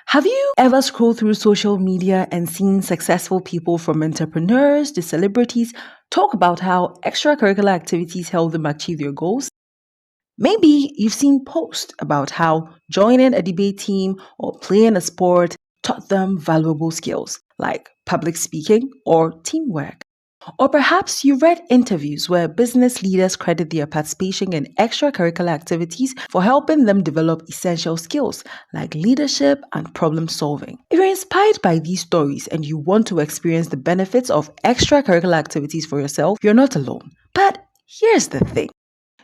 Have you ever scrolled through social media and seen successful people from entrepreneurs to celebrities talk about how extracurricular activities help them achieve their goals? Maybe you've seen posts about how joining a debate team or playing a sport taught them valuable skills like public speaking or teamwork. Or perhaps you read interviews where business leaders credit their participation in extracurricular activities for helping them develop essential skills like leadership and problem solving. If you're inspired by these stories and you want to experience the benefits of extracurricular activities for yourself, you're not alone. But here's the thing.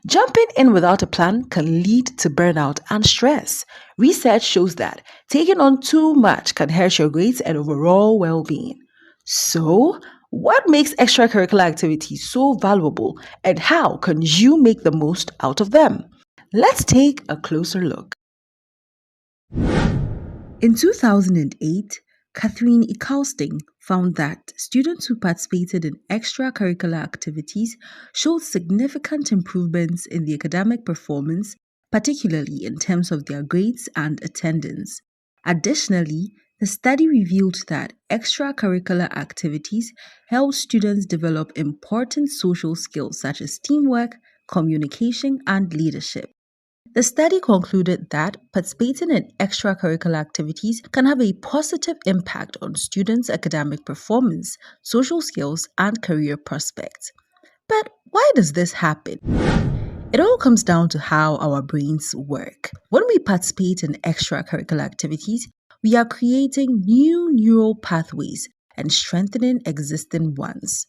Jumping in without a plan can lead to burnout and stress. Research shows that taking on too much can hurt your grades and overall well being. So, what makes extracurricular activities so valuable and how can you make the most out of them? Let's take a closer look. In 2008, Catherine Eccleston found that students who participated in extracurricular activities showed significant improvements in the academic performance, particularly in terms of their grades and attendance. Additionally, the study revealed that extracurricular activities help students develop important social skills such as teamwork, communication, and leadership. The study concluded that participating in extracurricular activities can have a positive impact on students' academic performance, social skills, and career prospects. But why does this happen? It all comes down to how our brains work. When we participate in extracurricular activities, we are creating new neural pathways and strengthening existing ones.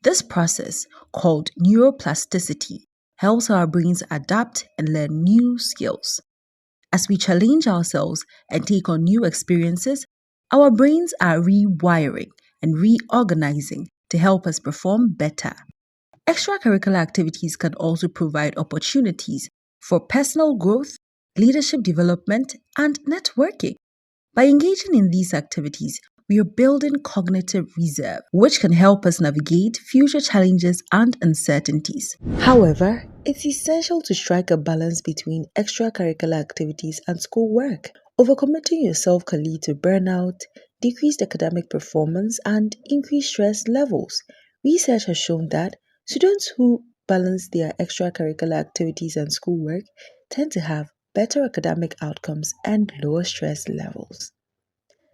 This process, called neuroplasticity, helps our brains adapt and learn new skills. As we challenge ourselves and take on new experiences, our brains are rewiring and reorganizing to help us perform better. Extracurricular activities can also provide opportunities for personal growth, leadership development, and networking. By engaging in these activities, we are building cognitive reserve, which can help us navigate future challenges and uncertainties. However, it's essential to strike a balance between extracurricular activities and schoolwork. Overcommitting yourself can lead to burnout, decreased academic performance, and increased stress levels. Research has shown that students who balance their extracurricular activities and schoolwork tend to have better academic outcomes and lower stress levels.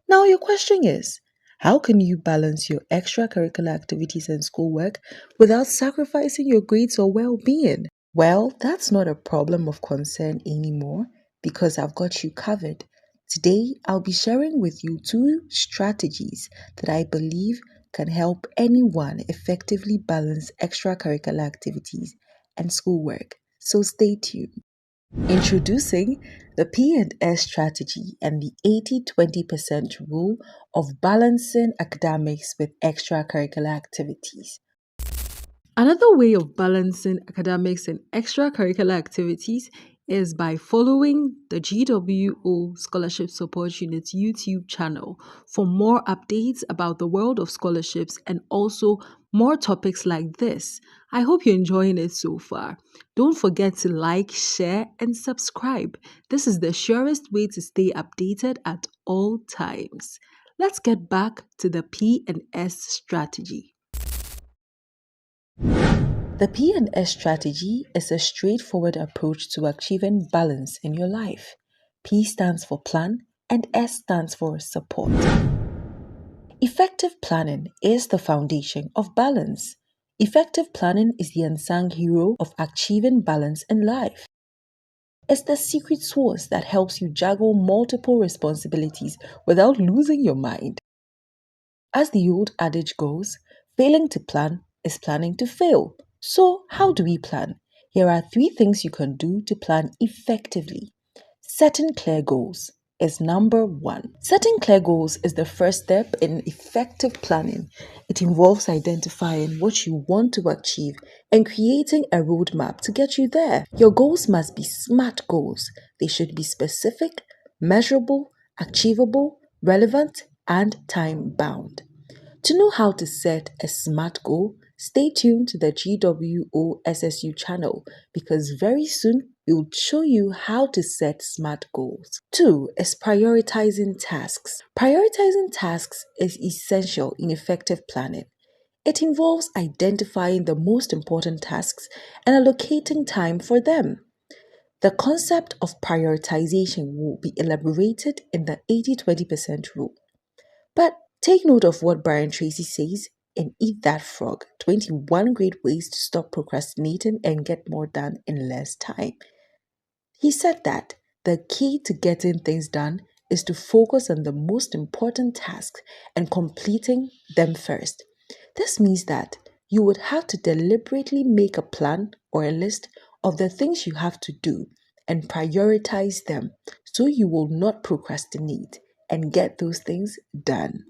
Now, your question is, how can you balance your extracurricular activities and schoolwork without sacrificing your grades or well being? Well, that's not a problem of concern anymore because I've got you covered. Today, I'll be sharing with you two strategies that I believe can help anyone effectively balance extracurricular activities and schoolwork. So stay tuned. Introducing the P&S strategy and the 80-20% rule of balancing academics with extracurricular activities. Another way of balancing academics and extracurricular activities is by following the G.W.O Scholarship Support Unit YouTube channel for more updates about the world of scholarships and also more topics like this. I hope you're enjoying it so far. Don't forget to like, share, and subscribe. This is the surest way to stay updated at all times. Let's get back to the P&S strategy. The P&S strategy is a straightforward approach to achieving balance in your life. P stands for plan and S stands for support. Effective planning is the foundation of balance. Effective planning is the unsung hero of achieving balance in life. It's the secret sauce that helps you juggle multiple responsibilities without losing your mind. As the old adage goes, failing to plan is planning to fail. So, how do we plan? Here are 3 things you can do to plan effectively. Setting clear goals is number 1. Setting clear goals is the first step in effective planning. It involves identifying what you want to achieve and creating a roadmap to get you there. Your goals must be SMART goals. They should be specific, measurable, achievable, relevant, and time-bound. To know how to set a SMART goal, stay tuned to the G.W.O SSU channel because very soon It will show you how to set SMART goals. Two is prioritizing tasks. Prioritizing tasks is essential in effective planning. It involves identifying the most important tasks and allocating time for them. The concept of prioritization will be elaborated in the 80-20% rule. But take note of what Brian Tracy says in Eat That Frog: 21 Great Ways to Stop Procrastinating and Get More Done in Less Time. He said that the key to getting things done is to focus on the most important tasks and completing them first. This means that you would have to deliberately make a plan or a list of the things you have to do and prioritize them so you will not procrastinate and get those things done.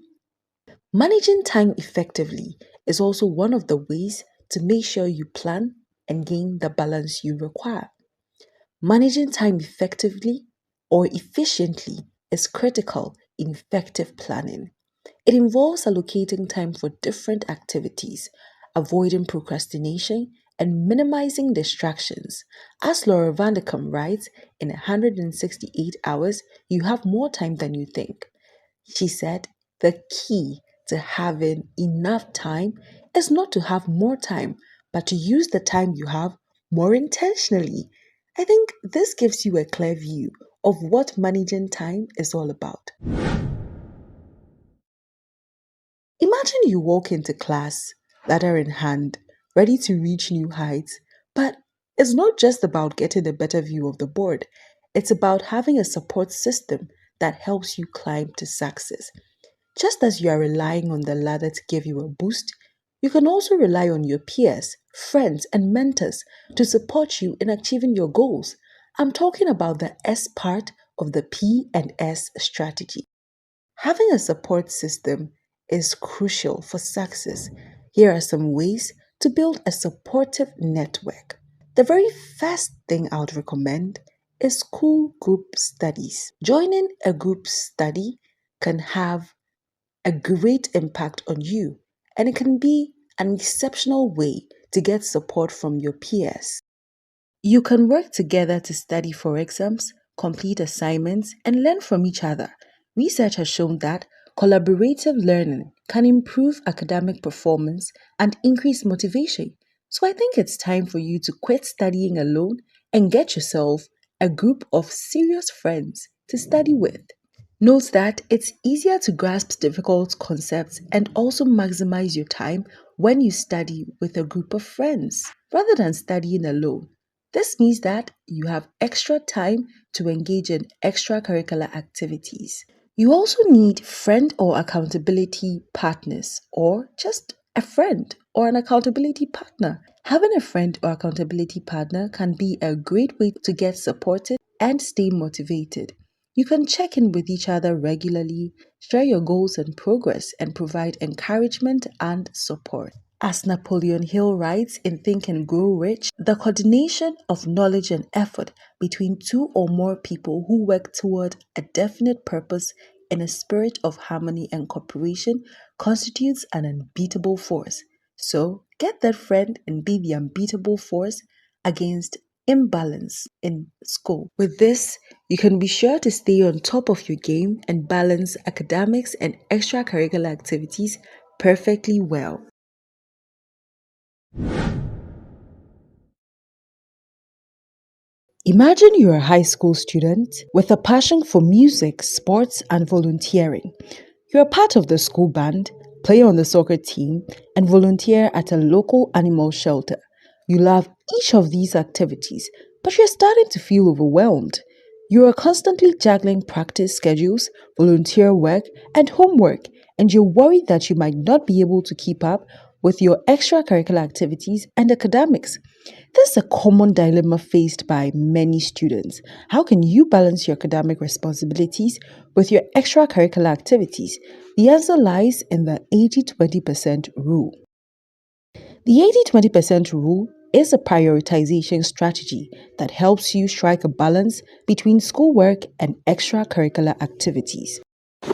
Managing time effectively is also one of the ways to make sure you plan and gain the balance you require. Managing time effectively or efficiently is critical in effective planning. It involves allocating time for different activities, avoiding procrastination, and minimizing distractions. As Laura Vanderkam writes, in 168 hours, you have more time than you think. She said, the key to having enough time is not to have more time, but to use the time you have more intentionally. I think this gives you a clear view of what managing time is all about. Imagine you walk into class, ladder in hand, ready to reach new heights, but it's not just about getting a better view of the board. It's about having a support system that helps you climb to success. Just as you are relying on the ladder to give you a boost, you can also rely on your peers, friends, and mentors to support you in achieving your goals. I'm talking about the S part of the P and S strategy. Having a support system is crucial for success. Here are some ways to build a supportive network. The very first thing I would recommend is school group studies. Joining a group study can have a great impact on you, and it can be an exceptional way to get support from your peers. You can work together to study for exams, complete assignments, and learn from each other. Research has shown that collaborative learning can improve academic performance and increase motivation. So I think it's time for you to quit studying alone and get yourself a group of serious friends to study with. Note that it's easier to grasp difficult concepts and also maximize your time when you study with a group of friends rather than studying alone. This means that you have extra time to engage in extracurricular activities. You also need friend or accountability partners, or just a friend or an accountability partner. Having a friend or accountability partner can be a great way to get supported and stay motivated. You can check in with each other regularly, share your goals and progress, and provide encouragement and support. As Napoleon Hill writes in Think and Grow Rich, the coordination of knowledge and effort between two or more people who work toward a definite purpose in a spirit of harmony and cooperation constitutes an unbeatable force. So, get that friend and be the unbeatable force against imbalance in school. With this, you can be sure to stay on top of your game and balance academics and extracurricular activities perfectly well. Imagine you're a high school student with a passion for music, sports, and volunteering. You're a part of the school band, play on the soccer team, and volunteer at a local animal shelter. You love each of these activities, but you're starting to feel overwhelmed. You are constantly juggling practice schedules, volunteer work, and homework, and you're worried that you might not be able to keep up with your extracurricular activities and academics. This is a common dilemma faced by many students. How can you balance your academic responsibilities with your extracurricular activities? The answer lies in the 80-20% rule. The 80-20% rule is a prioritization strategy that helps you strike a balance between schoolwork and extracurricular activities.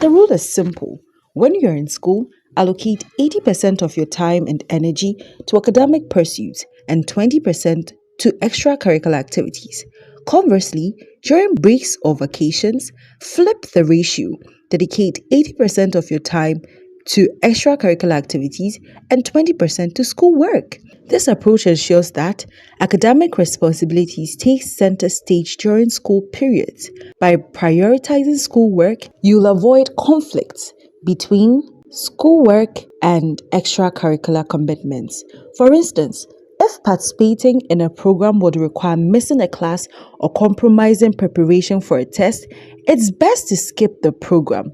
The rule is simple. When you're in school, allocate 80% of your time and energy to academic pursuits and 20% to extracurricular activities. Conversely, during breaks or vacations, flip the ratio. Dedicate 80% of your time to extracurricular activities and 20% to schoolwork. This approach ensures that academic responsibilities take center stage during school periods. By prioritizing schoolwork, you'll avoid conflicts between schoolwork and extracurricular commitments. For instance, if participating in a program would require missing a class or compromising preparation for a test, it's best to skip the program.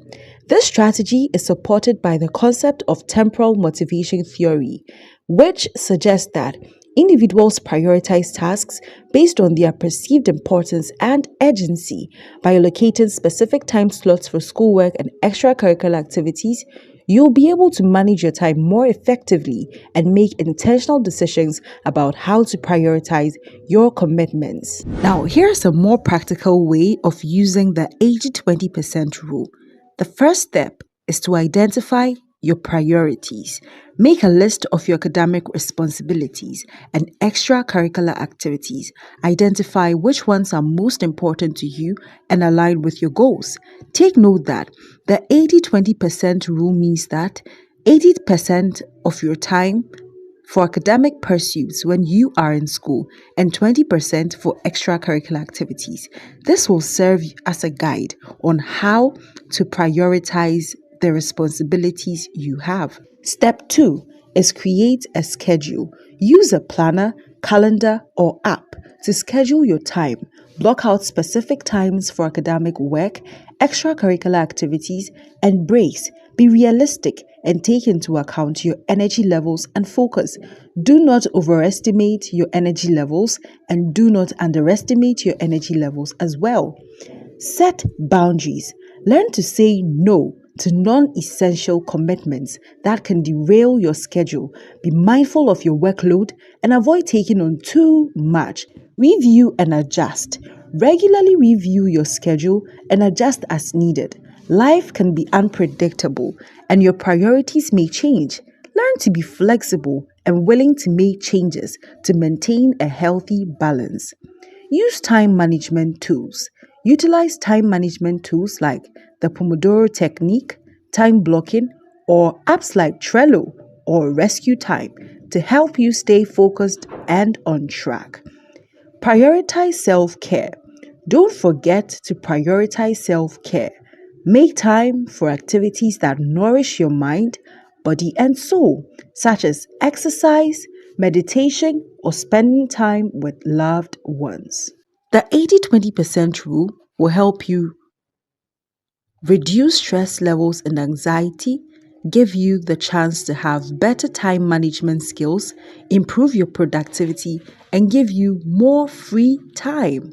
This strategy is supported by the concept of temporal motivation theory, which suggests that individuals prioritize tasks based on their perceived importance and urgency. By allocating specific time slots for schoolwork and extracurricular activities, you'll be able to manage your time more effectively and make intentional decisions about how to prioritize your commitments. Now, here's a more practical way of using the 80-20% rule. The first step is to identify your priorities. Make a list of your academic responsibilities and extracurricular activities. Identify which ones are most important to you and align with your goals. Take note that the 80-20% rule means that 80% of your time for academic pursuits when you are in school and 20% for extracurricular activities. This will serve as a guide on how to prioritize the responsibilities you have. Step 2 is create a schedule. Use a planner, calendar, or app to schedule your time. Block out specific times for academic work, extracurricular activities, and breaks. Be realistic and take into account your energy levels and focus. Do not overestimate your energy levels and do not underestimate your energy levels as well. Set boundaries. Learn to say no to non-essential commitments that can derail your schedule. Be mindful of your workload and avoid taking on too much. Review and adjust. Regularly review your schedule and adjust as needed. Life can be unpredictable and your priorities may change. Learn to be flexible and willing to make changes to maintain a healthy balance. Use time management tools. Utilize time management tools like the Pomodoro technique, time blocking, or apps like Trello or Rescue Time to help you stay focused and on track. Prioritize self-care. Don't forget to prioritize self-care. Make time for activities that nourish your mind, body, and soul, such as exercise, meditation, or spending time with loved ones. The 80-20% rule will help you reduce stress levels and anxiety, give you the chance to have better time management skills, improve your productivity, and give you more free time.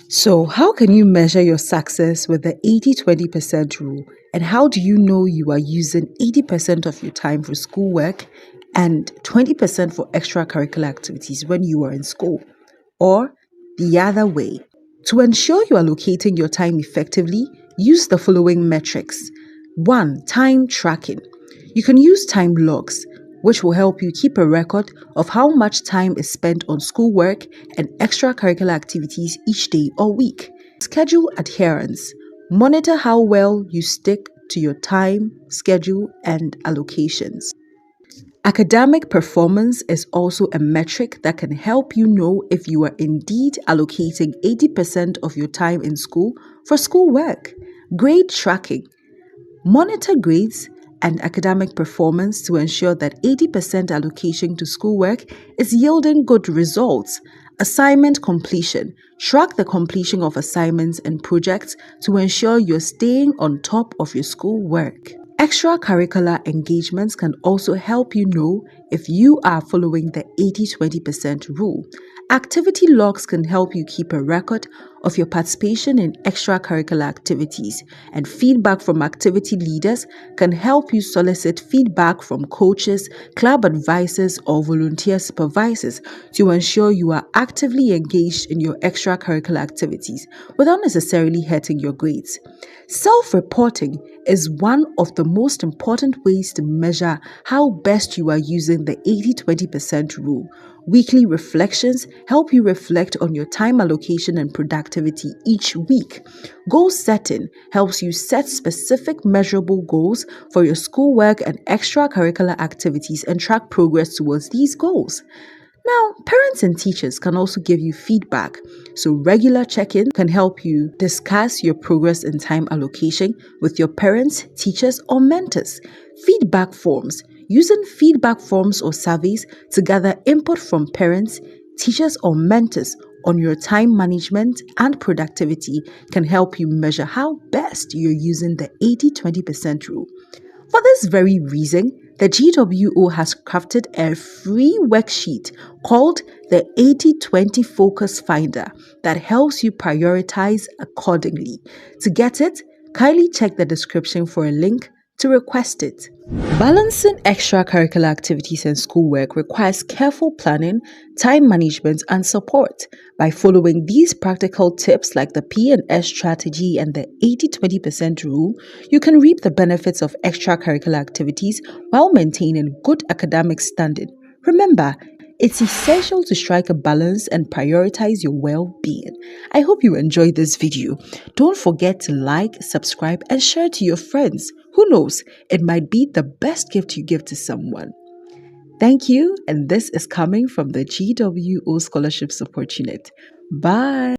So, how can you measure your success with the 80-20% rule? And how do you know you are using 80% of your time for schoolwork and 20% for extracurricular activities when you are in school? Or the other way. To ensure you are allocating your time effectively, use the following metrics. 1. Time tracking. You can use time logs, which will help you keep a record of how much time is spent on schoolwork and extracurricular activities each day or week. Schedule adherence. Monitor how well you stick to your time, schedule, and allocations. Academic performance is also a metric that can help you know if you are indeed allocating 80% of your time in school for schoolwork. Grade tracking. Monitor grades and academic performance to ensure that 80% allocation to schoolwork is yielding good results. Assignment completion. Track the completion of assignments and projects to ensure you're staying on top of your schoolwork. Extracurricular engagements can also help you know if you are following the 80-20% rule. Activity logs can help you keep a record of your participation in extracurricular activities, and feedback from activity leaders can help you solicit feedback from coaches, club advisors, or volunteer supervisors to ensure you are actively engaged in your extracurricular activities without necessarily hurting your grades. Self-reporting is one of the most important ways to measure how best you are using using the 80-20% rule. Weekly reflections help you reflect on your time allocation and productivity each week. Goal setting helps you set specific measurable goals for your schoolwork and extracurricular activities and track progress towards these goals. Now, parents and teachers can also give you feedback. So, regular check in can help you discuss your progress and time allocation with your parents, teachers, or mentors. Feedback forms. Using feedback forms or surveys to gather input from parents, teachers, or mentors on your time management and productivity can help you measure how best you're using the 80-20% rule. For this very reason, the G.W.O has crafted a free worksheet called the 80-20 Focus Finder that helps you prioritize accordingly. To get it, kindly check the description for a link to request it. Balancing extracurricular activities and schoolwork requires careful planning, time management, and support. By following these practical tips like the P&S strategy and the 80-20% rule, you can reap the benefits of extracurricular activities while maintaining good academic standing. Remember, it's essential to strike a balance and prioritize your well-being. I hope you enjoyed this video. Don't forget to like, subscribe, and share to your friends. Who knows, it might be the best gift you give to someone. Thank you, and this is coming from the G.W.O Scholarship Support Unit. Bye.